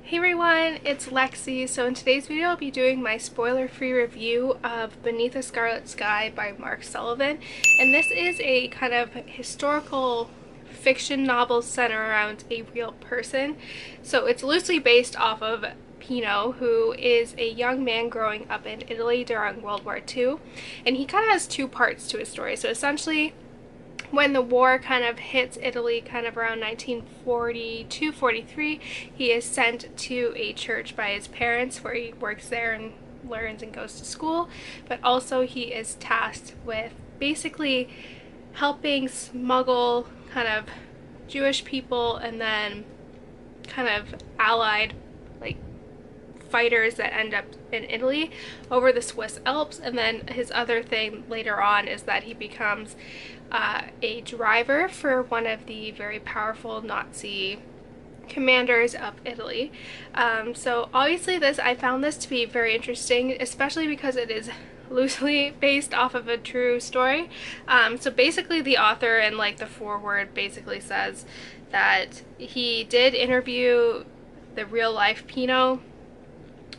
Hey everyone, it's Lexie. So in today's video I'll be doing my spoiler-free review of Beneath a Scarlet Sky by Mark Sullivan. And this is a kind of historical fiction novel centered around a real person. So it's loosely based off of Pino, who is a young man growing up in Italy during World War II. And he kind of has two parts to his story. So essentially, when the war kind of hits Italy kind of around 1942-43, he is sent to a church by his parents where he works there and learns and goes to school, but also he is tasked with basically helping smuggle kind of Jewish people and then kind of allied like fighters that end up in Italy over the Swiss Alps. And then his other thing later on is that he becomes a driver for one of the very powerful Nazi commanders of Italy. So obviously I found this to be very interesting, especially because it is loosely based off of a true story. So basically the author in like the foreword basically says that he did interview the real life Pino,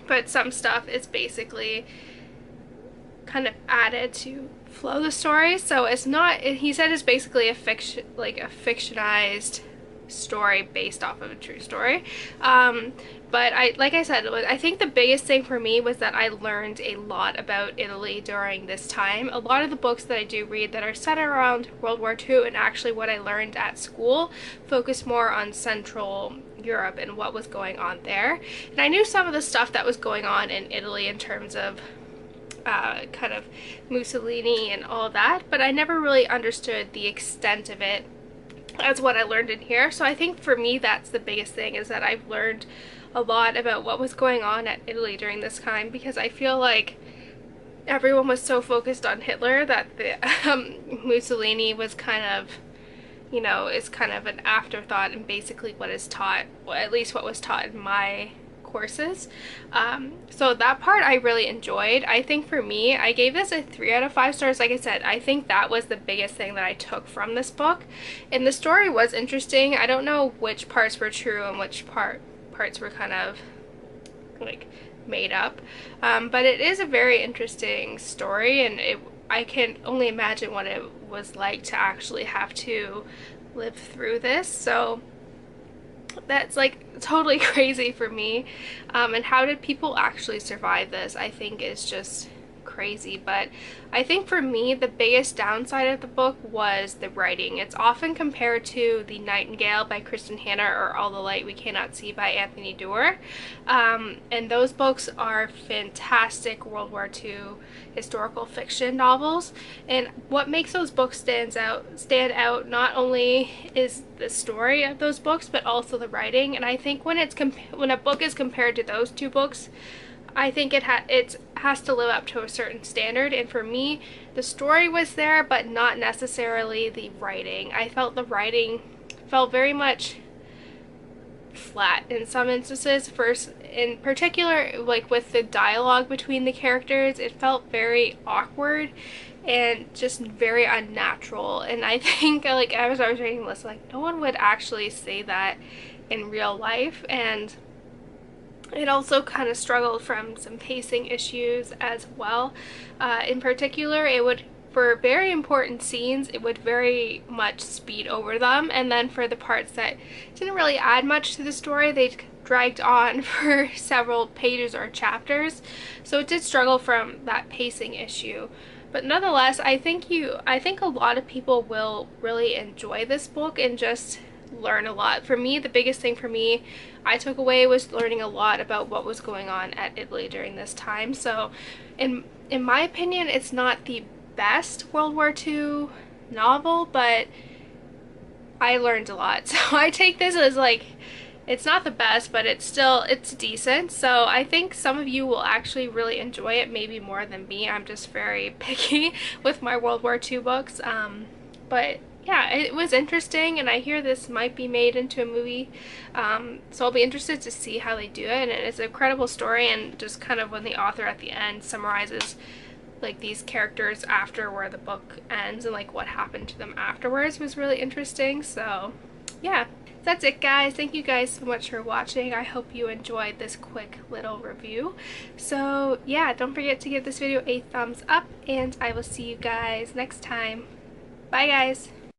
but some stuff is basically kind of added to flow the story. So it's not, he said it's basically a fiction, like a fictionized story based off of a true story. But like I said, I think the biggest thing for me was that I learned a lot about Italy during this time. A lot of the books that I do read that are set around World War II and actually what I learned at school focus more on Central Europe and what was going on there. And I knew some of the stuff that was going on in Italy in terms of kind of Mussolini and all that, but I never really understood the extent of it as what I learned in here. So I think for me that's the biggest thing, is that I've learned a lot about what was going on at Italy during this time, because I feel like everyone was so focused on Hitler that the Mussolini was kind of, you know, is kind of an afterthought and basically what is taught, well, at least what was taught in my courses. So that part I really enjoyed. I think for me, I gave this a 3 out of 5 stars. Like I said, I think that was the biggest thing that I took from this book. And the story was interesting. I don't know which parts were true and which parts were kind of like made up. But it is a very interesting story, and I can only imagine what it was like to actually have to live through this. So that's like totally crazy for me. And how did people actually survive this, I think is just crazy. But I think for me the biggest downside of the book was the writing. It's often compared to The Nightingale by Kristen Hanna or All the Light We Cannot See by Anthony Doerr. And those books are fantastic World War II historical fiction novels, and what makes those books stand out not only is the story of those books but also the writing. And I think when a book is compared to those two books, I think it has to live up to a certain standard, and for me the story was there but not necessarily the writing. I felt the writing felt very much flat in some instances. First, in particular, like with the dialogue between the characters, it felt very awkward and just very unnatural. And I think like as I was reading this, like no one would actually say that in real life. And it also kind of struggled from some pacing issues as well. In particular, it would, for very important scenes, it would very much speed over them, and then for the parts that didn't really add much to the story, they dragged on for several pages or chapters. So it did struggle from that pacing issue. But nonetheless, I think a lot of people will really enjoy this book and just learn a lot. For me, the biggest thing for me I took away was learning a lot about what was going on at Italy during this time. So in my opinion, it's not the best World War II novel, but I learned a lot. So I take this as like, it's not the best, but it's decent. So I think some of you will actually really enjoy it, maybe more than me. I'm just very picky with my World War II books. But yeah, it was interesting, and I hear this might be made into a movie, so I'll be interested to see how they do it. And it's an incredible story, and just kind of when the author at the end summarizes like these characters after where the book ends and like what happened to them afterwards was really interesting. So yeah, that's it guys. Thank you guys so much for watching. I hope you enjoyed this quick little review. So yeah, don't forget to give this video a thumbs up, and I will see you guys next time. Bye guys!